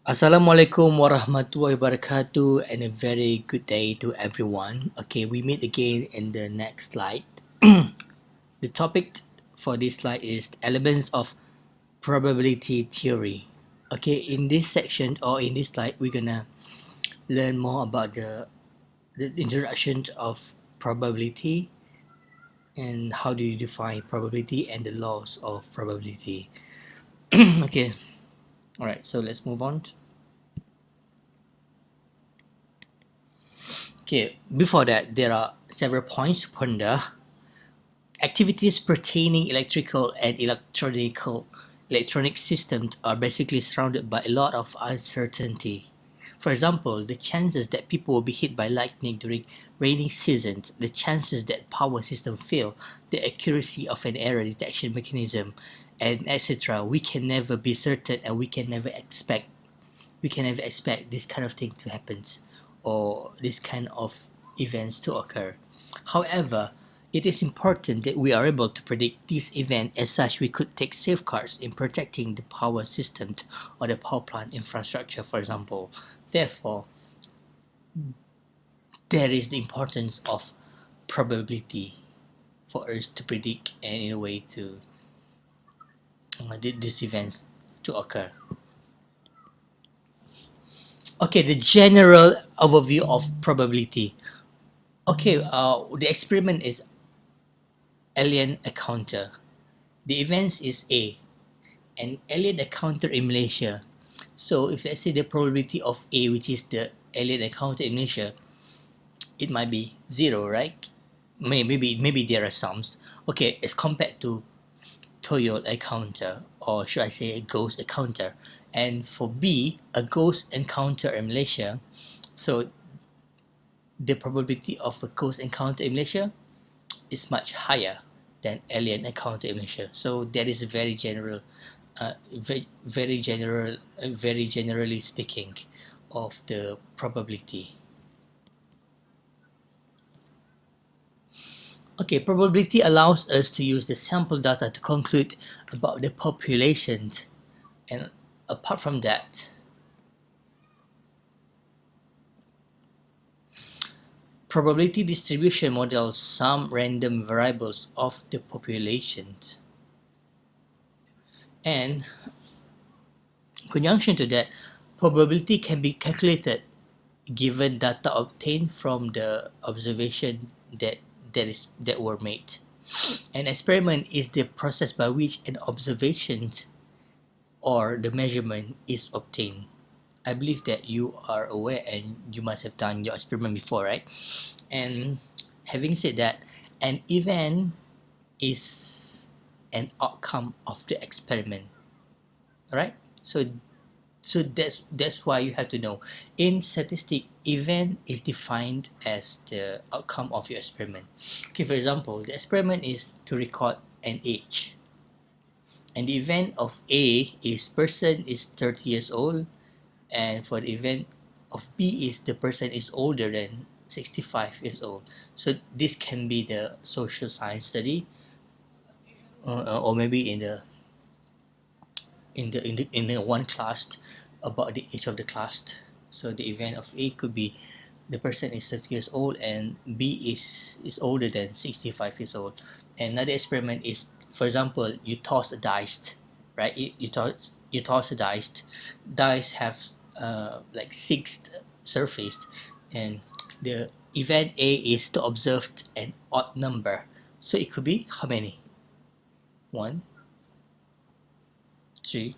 Assalamualaikum warahmatullahi wabarakatuh and a very good day to everyone. Okay, we meet again in the next slide. The topic for this slide is elements of probability theory. Okay, in this section or in this slide, we're gonna learn more about the introduction of probability and how do you define probability and the laws of probability. Okay, all right, so let's move on. Okay, before that, there are several points to ponder. Activities pertaining electrical and electronic systems are basically surrounded by a lot of uncertainty. For example, the chances that people will be hit by lightning during rainy seasons, the chances that power system fail, the accuracy of an error detection mechanism, and etc. We can never be certain and we can never expect this kind of thing to happen or this kind of events to occur. However, it is important that we are able to predict this event. As such, we could take safeguards in protecting the power system or the power plant infrastructure, for example. Therefore, there is the importance of probability for us to predict and in a way to these events to occur. Okay, the general overview of probability. Okay, the experiment is alien encounter. The events is A, an alien encounter in Malaysia. So if let's say the probability of A, which is the alien encounter in Malaysia, it might be zero, right? Maybe there are some. Okay, as compared to Toyol encounter, or should I say a ghost encounter, and for B, a ghost encounter in Malaysia. So the probability of a ghost encounter in Malaysia is much higher than alien encounter in Malaysia. So that is very general, very generally speaking, of the probability. Okay, probability allows us to use the sample data to conclude about the populations, and apart from that, probability distribution models some random variables of the populations. And in conjunction to that, probability can be calculated given data obtained from the observation that were made. An experiment is the process by which an observation or the measurement is obtained. I believe that you are aware and you must have done your experiment before, right? And having said that, an event is an outcome of the experiment, right? So that's why you have to know. In statistic, event is defined as the outcome of your experiment. Okay, for example, the experiment is to record an age, and the event of A is person is 30 years old, and for the event of B is the person is older than 65 years old. So this can be the social science study, or maybe in the one class about the age of the class. So the event of A could be the person is 30 years old and B is older than 65 years old. And another experiment is, for example, you toss a dice, right? You toss a dice. Dice have like six surface, and the event A is to observe an odd number. So it could be how many? 1, 3,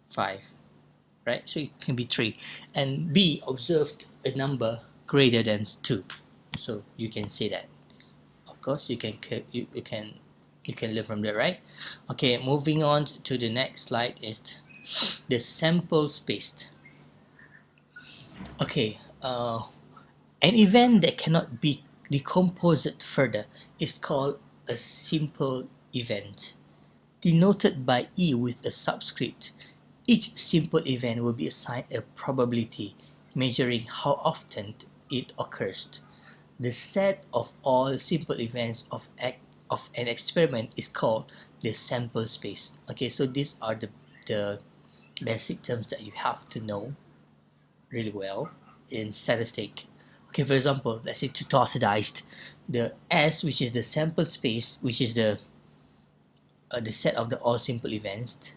5, right? So it can be 3. And B observed a number greater than 2. So you can say that. Of course, you can learn from there, right? Okay, moving on to the next slide is the sample space. Okay, an event that cannot be decomposed further is called a simple event, denoted by E with a subscript. Each simple event will be assigned a probability, measuring how often it occurs. The set of all simple events of an experiment is called the sample space. Okay, so these are the basic terms that you have to know really well in statistic. Okay, for example, let's say to taucidized, the S, which is the sample space, which is the set of the all simple events,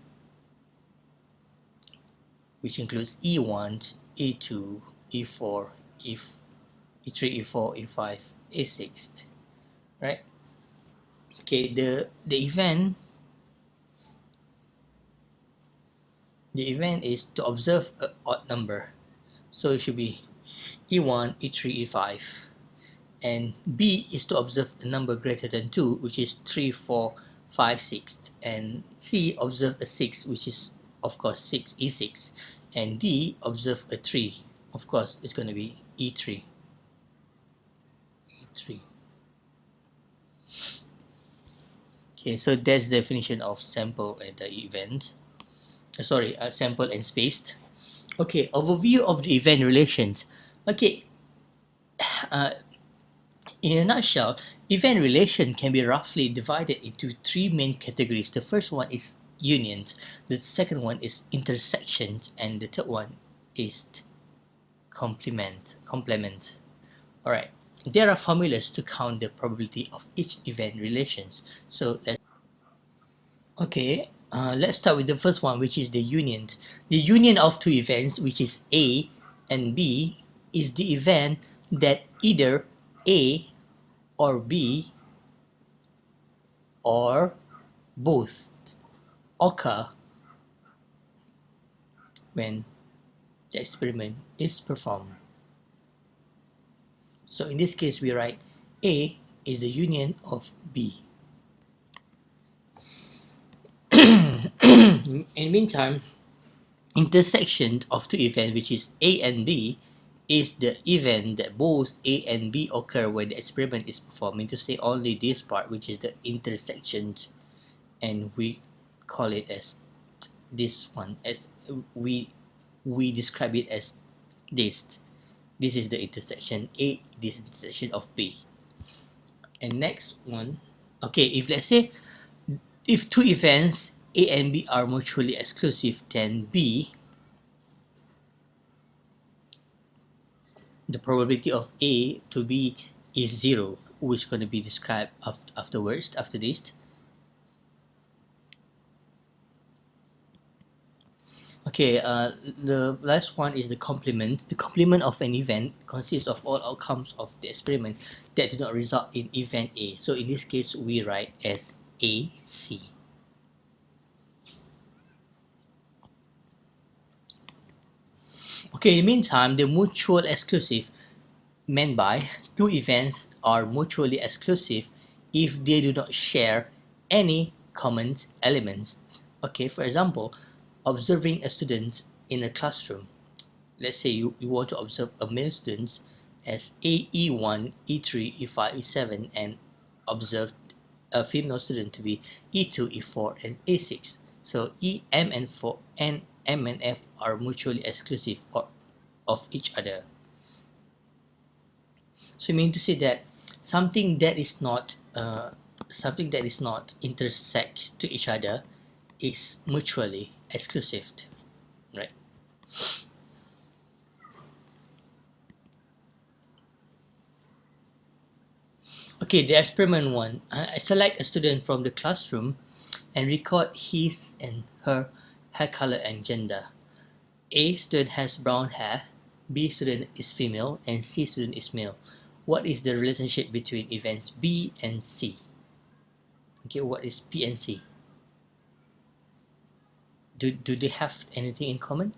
which includes E1, E2, E4, E3, E4, E5, E6, right? Okay, the event is to observe an odd number, so it should be E1, E3, E5, and B is to observe a number greater than 2, which is 3, 4, 5, 6, and C observe a 6, which is of course 6, E6, and D observe a 3, of course it's going to be E3. Okay, so that's the definition of sample and the event. Sample and spaced. Okay, overview of the event relations. Okay, uh, in a nutshell, event relation can be roughly divided into three main categories. The first one is unions, the second one is intersections, and the third one is complements. All right, there are formulas to count the probability of each event relations. So let's start with the first one, which is the union. The union of two events, which is A and B, is the event that either A or B or both occur when the experiment is performed. So in this case, we write A is the union of B. In the meantime, intersection of two events, which is A and B, is the event that both A and B occur when the experiment is performed. Mean to say only this part, which is the intersection, and we call it as this one, as we describe it as this. This is the intersection A, this intersection of B. And next one, okay, if let's say if two events A and B are mutually exclusive, then B, the probability of A to B is 0, which is going to be described afterwards, after this. Okay, the last one is the complement. The complement of an event consists of all outcomes of the experiment that do not result in event A. So in this case, we write as AC. Okay, in the meantime, the mutual exclusive meant by two events are mutually exclusive if they do not share any common elements. Okay, for example, observing a student in a classroom. Let's say you want to observe a male student as E1, E3, E5, E7, and observe a female student to be E2, E4, and E6. So M and F are mutually exclusive of each other. So I mean to say that something that is not intersect to each other is mutually exclusive, right? Okay, the experiment one. I select a student from the classroom and record his and her hair color and gender. A student has brown hair, B student is female, and C student is male. What is the relationship between events B and C? Okay, what is B and C? Do they have anything in common?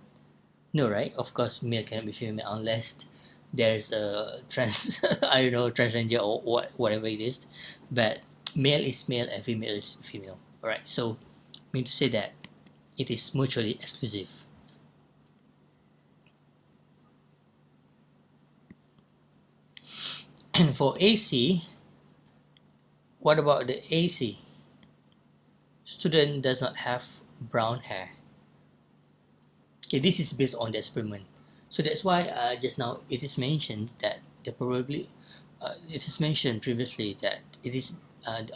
No, right? Of course, male cannot be female unless there's a I don't know, transgender or whatever it is. But male is male and female is female. All right. So, mean to say that it is mutually exclusive. And for AC, what about the AC? Student does not have brown hair. Okay, this is based on the experiment. So that's why just now it is mentioned that it is mentioned previously that it is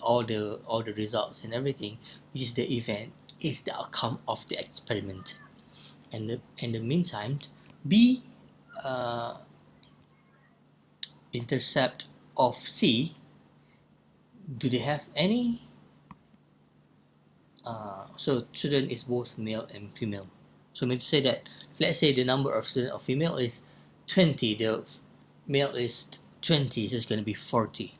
all the results and everything, which is the event, is the outcome of the experiment. And the meantime, B intercept of C, do they have any? So student is both male and female. So I mean to say that, let's say the number of student of female is 20, the male is 20, so it's going to be 40.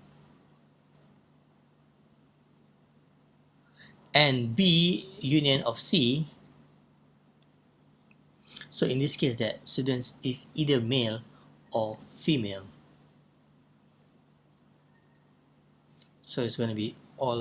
And B union of C, so in this case that students is either male or female. So it's going to be all